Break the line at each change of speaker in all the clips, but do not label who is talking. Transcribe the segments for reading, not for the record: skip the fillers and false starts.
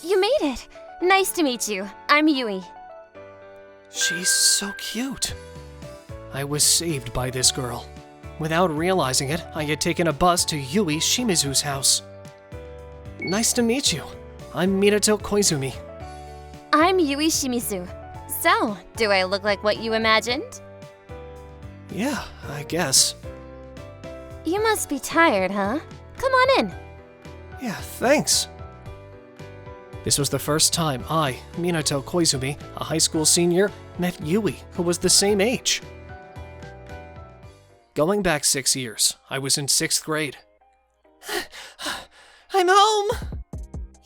You made it. Nice to meet you. I'm Yui.
She's so cute. I was saved by this girl. Without realizing it, I had taken a bus to Yui Shimizu's house. Nice to meet you. I'm Minato Koizumi.
I'm Yui Shimizu. So, do I look like what you imagined?
Yeah, I guess.
You must be tired, huh? Come on in.
Yeah, thanks. This was the first time I, Minato Koizumi, a high school senior, met Yui, who was the same age. Going back 6 years, I was in 6th grade. I'm home!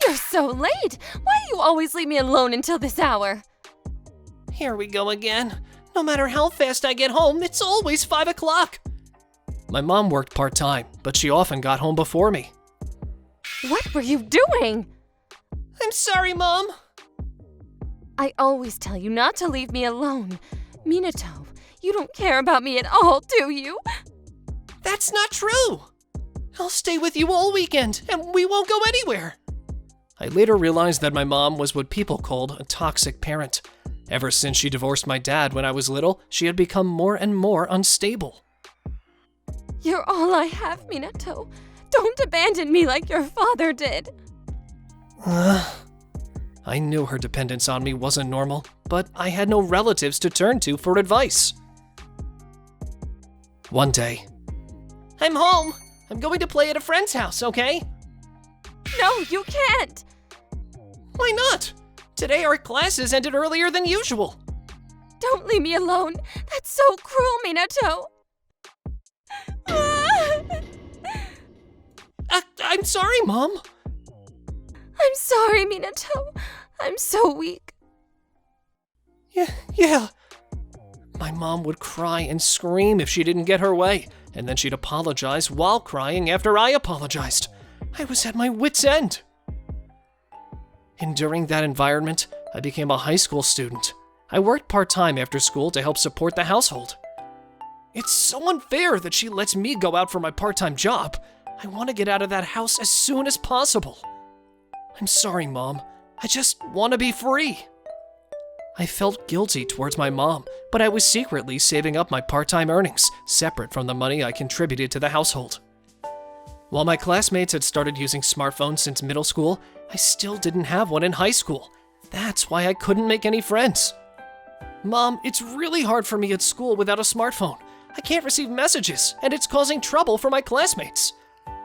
You're so late. Why do you always leave me alone until this hour?
Here we go again. No matter how fast I get home, it's always 5 o'clock. My mom worked part-time, but she often got home before me.
What were you doing?
I'm sorry, Mom.
I always tell you not to leave me alone. Minato, you don't care about me at all, do you?
That's not true. I'll stay with you all weekend, and we won't go anywhere. I later realized that my mom was what people called a toxic parent. Ever since she divorced my dad when I was little, she had become more and more unstable.
You're all I have, Minato. Don't abandon me like your father did.
I knew her dependence on me wasn't normal, but I had no relatives to turn to for advice. One day, I'm home. I'm going to play at a friend's house, okay?
No, you can't.
Why not? Today our classes ended earlier than usual.
Don't leave me alone. That's so cruel, Minato.
I'm sorry, Mom.
I'm sorry, Minato. I'm so weak.
Yeah. My mom would cry and scream if she didn't get her way, and then she'd apologize while crying after I apologized. I was at my wit's end. Enduring that environment, I became a high school student. I worked part-time after school to help support the household. It's so unfair that she lets me go out for my part-time job. I want to get out of that house as soon as possible. I'm sorry, Mom. I just want to be free. I felt guilty towards my mom, but I was secretly saving up my part-time earnings, separate from the money I contributed to the household. While my classmates had started using smartphones since middle school, I still didn't have one in high school. That's why I couldn't make any friends. Mom, it's really hard for me at school without a smartphone. I can't receive messages, and it's causing trouble for my classmates.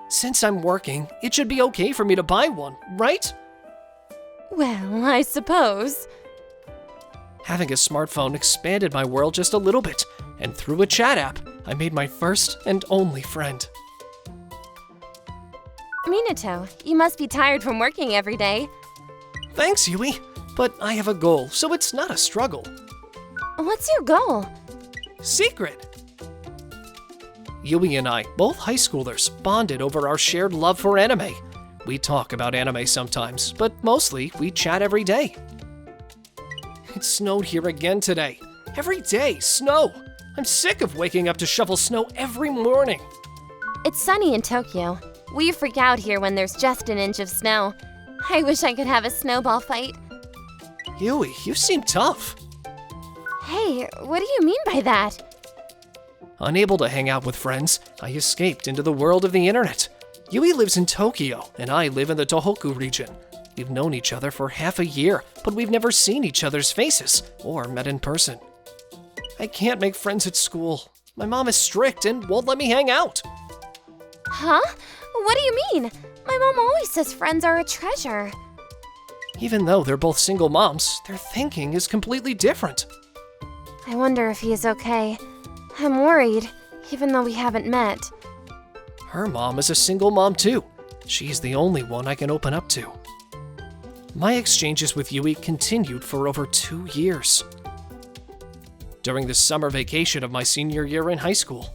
Since I'm working, it should be okay for me to buy one, right?
Well, I suppose.
Having a smartphone expanded my world just a little bit, and through a chat app, I made my first and only friend.
Minato, you must be tired from working every day.
Thanks, Yui, but I have a goal, so it's not a struggle.
What's your goal?
Secret! Yui and I, both high schoolers, bonded over our shared love for anime. We talk about anime sometimes, but mostly we chat every day. It snowed here again today. Every day, snow! I'm sick of waking up to shovel snow every morning.
It's sunny in Tokyo. We freak out here when there's just an inch of snow. I wish I could have a snowball fight.
Yui, you seem tough.
Hey, what do you mean by that?
Unable to hang out with friends, I escaped into the world of the internet. Yui lives in Tokyo, and I live in the Tohoku region. We've known each other for half a year, but we've never seen each other's faces or met in person. I can't make friends at school. My mom is strict and won't let me hang out.
Huh? What do you mean? My mom always says friends are a treasure.
Even though they're both single moms, their thinking is completely different.
I wonder if he is okay. I'm worried, even though we haven't met.
Her mom is a single mom too. She's the only one I can open up to. My exchanges with Yui continued for over 2 years. During the summer vacation of my senior year in high school.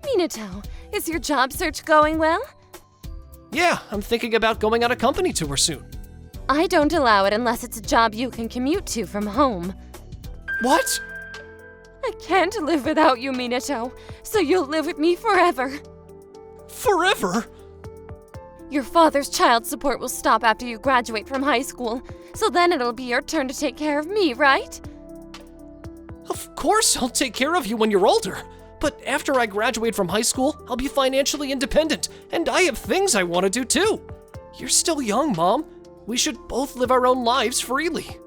Minato, is your job search going well?
Yeah, I'm thinking about going on a company tour soon.
I don't allow it unless it's a job you can commute to from home.
What?
I can't live without you, Minato, so you'll live with me forever.
Forever?
Your father's child support will stop after you graduate from high school, so then it'll be your turn to take care of me, right?
Of course I'll take care of you when you're older. But after I graduate from high school, I'll be financially independent, and I have things I want to do too. You're still young, Mom. We should both live our own lives freely.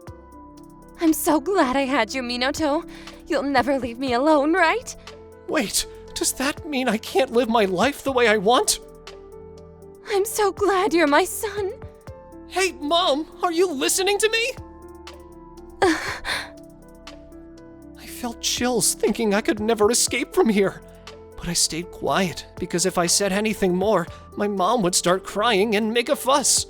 I'm so glad I had you, Minato. You'll never leave me alone, right?
Wait, does that mean I can't live my life the way I want?
I'm so glad you're my son.
Hey, Mom, are you listening to me? I felt chills thinking I could never escape from here. But I stayed quiet because if I said anything more, my mom would start crying and make a fuss.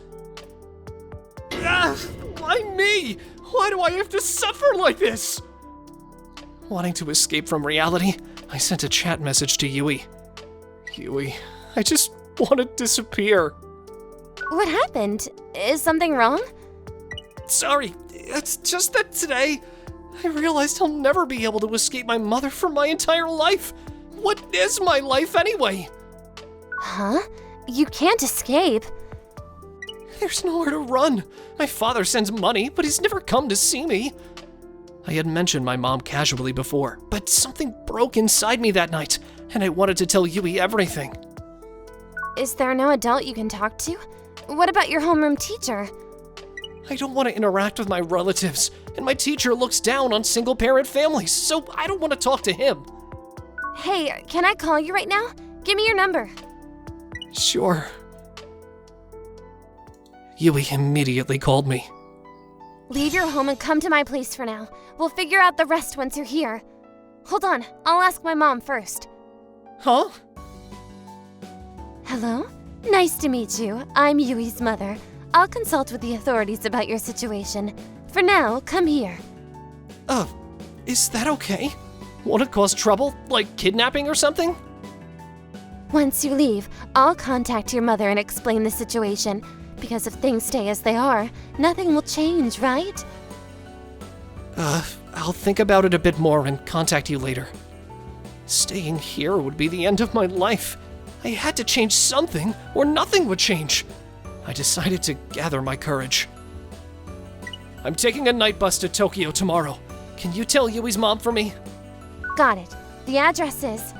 Why me? Why do I have to suffer like this? Wanting to escape from reality, I sent a chat message to Yui. Yui, I just want to disappear.
What happened? Is something wrong?
Sorry, it's just that today, I realized I'll never be able to escape my mother for my entire life. What is my life anyway?
Huh? You can't escape.
There's nowhere to run. My father sends money, but he's never come to see me. I had mentioned my mom casually before, but something broke inside me that night, and I wanted to tell Yui everything.
Is there no adult you can talk to? What about your homeroom teacher?
I don't want to interact with my relatives, and my teacher looks down on single-parent families, so I don't want to talk to him.
Hey, can I call you right now? Give me your number.
Sure. Yui immediately called me.
Leave your home and come to my place for now. We'll figure out the rest once you're here. Hold on, I'll ask my mom first.
Huh?
Hello? Nice to meet you. I'm Yui's mother. I'll consult with the authorities about your situation. For now, come here.
Is that okay? Won't it cause trouble, like kidnapping or something?
Once you leave, I'll contact your mother and explain the situation. Because if things stay as they are, nothing will change, right?
I'll think about it a bit more and contact you later. Staying here would be the end of my life. I had to change something, or nothing would change. I decided to gather my courage. I'm taking a night bus to Tokyo tomorrow. Can you tell Yui's mom for me?
Got it. The address is...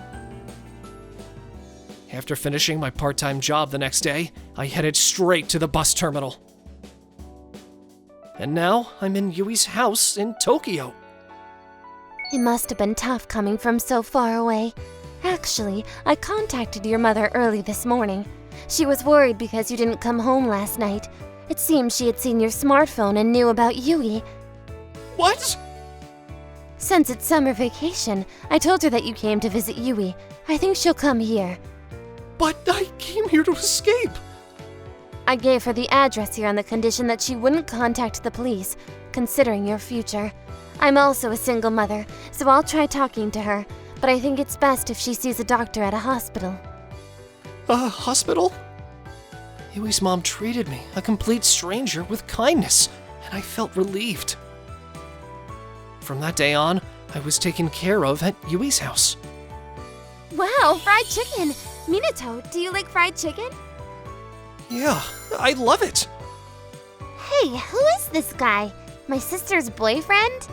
After finishing my part-time job the next day, I headed straight to the bus terminal. And now I'm in Yui's house in Tokyo.
It must have been tough coming from so far away. Actually, I contacted your mother early this morning. She was worried because you didn't come home last night. It seems she had seen your smartphone and knew about Yui.
What?
Since it's summer vacation, I told her that you came to visit Yui. I think she'll come here.
But I came here to escape.
I gave her the address here on the condition that she wouldn't contact the police, considering your future. I'm also a single mother, so I'll try talking to her, but I think it's best if she sees a doctor at a hospital.
A hospital? Yui's mom treated me, a complete stranger, with kindness, and I felt relieved. From that day on, I was taken care of at Yui's house.
Wow, fried chicken! Minato, do you like fried chicken?
Yeah, I love it.
Hey, who is this guy? My sister's boyfriend?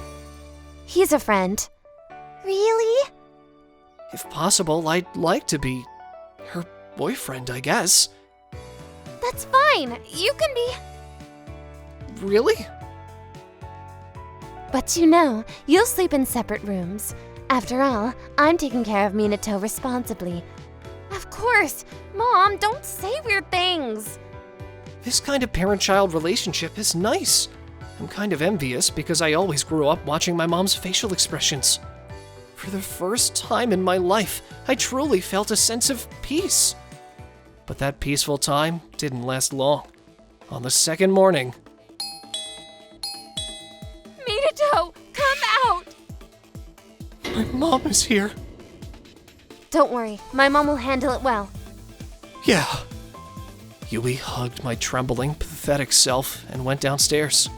He's a friend. Really?
If possible, I'd like to be her boyfriend, I guess.
That's fine. You can be...
Really?
But you know, you'll sleep in separate rooms. After all, I'm taking care of Minato responsibly. Of course! Mom, don't say weird things!
This kind of parent-child relationship is nice. I'm kind of envious because I always grew up watching my mom's facial expressions. For the first time in my life, I truly felt a sense of peace. But that peaceful time didn't last long. On the second morning...
Minato, come out!
My mom is here.
Don't worry, my mom will handle it well.
Yeah. Yui hugged my trembling, pathetic self and went downstairs.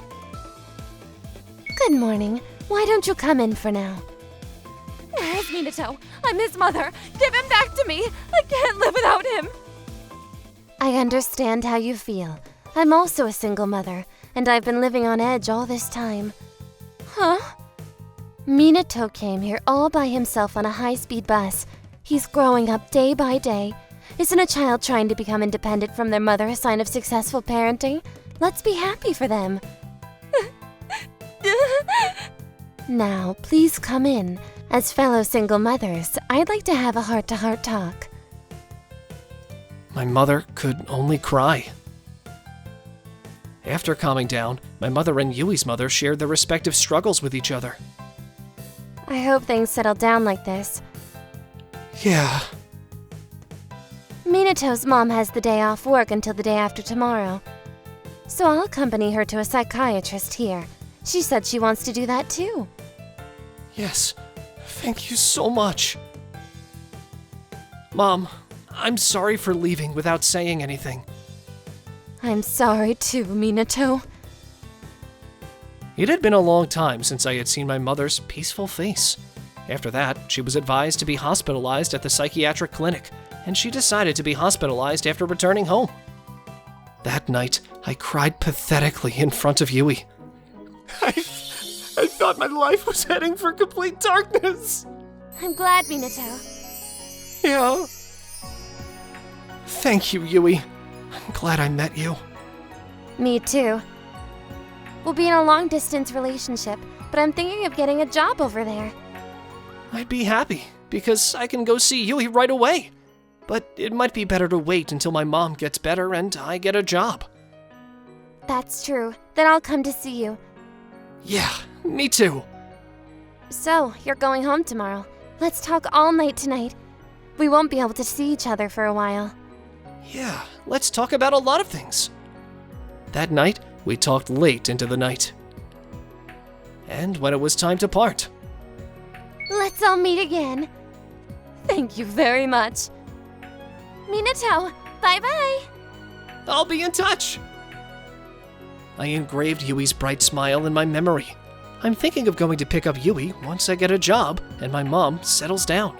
Good morning. Why don't you come in for now? Where is Minato? I'm his mother. Give him back to me. I can't live without him. I understand how you feel. I'm also a single mother, and I've been living on edge all this time. Huh? Minato came here all by himself on a high-speed bus. He's growing up day by day. Isn't a child trying to become independent from their mother a sign of successful parenting? Let's be happy for them. Now, please come in. As fellow single mothers, I'd like to have a heart-to-heart talk.
My mother could only cry. After calming down, my mother and Yui's mother shared their respective struggles with each other.
I hope things settle down like this.
Yeah.
Minato's mom has the day off work until the day after tomorrow. So I'll accompany her to a psychiatrist here. She said she wants to do that too.
Yes. Thank you so much. Mom, I'm sorry for leaving without saying anything.
I'm sorry too, Minato.
It had been a long time since I had seen my mother's peaceful face. After that, she was advised to be hospitalized at the psychiatric clinic, and she decided to be hospitalized after returning home. That night, I cried pathetically in front of Yui. I thought my life was heading for complete darkness.
I'm glad, Minato.
Yeah. Thank you, Yui. I'm glad I met you.
Me too. We'll be in a long-distance relationship, but I'm thinking of getting a job over there.
I'd be happy, because I can go see Yui right away. But it might be better to wait until my mom gets better and I get a job.
That's true. Then I'll come to see you.
Yeah, me too.
So, you're going home tomorrow. Let's talk all night tonight. We won't be able to see each other for a while.
Yeah, let's talk about a lot of things. That night, we talked late into the night. And when it was time to part.
Let's all meet again. Thank you very much. Minato, bye-bye.
I'll be in touch. I engraved Yui's bright smile in my memory. I'm thinking of going to pick up Yui once I get a job and my mom settles down.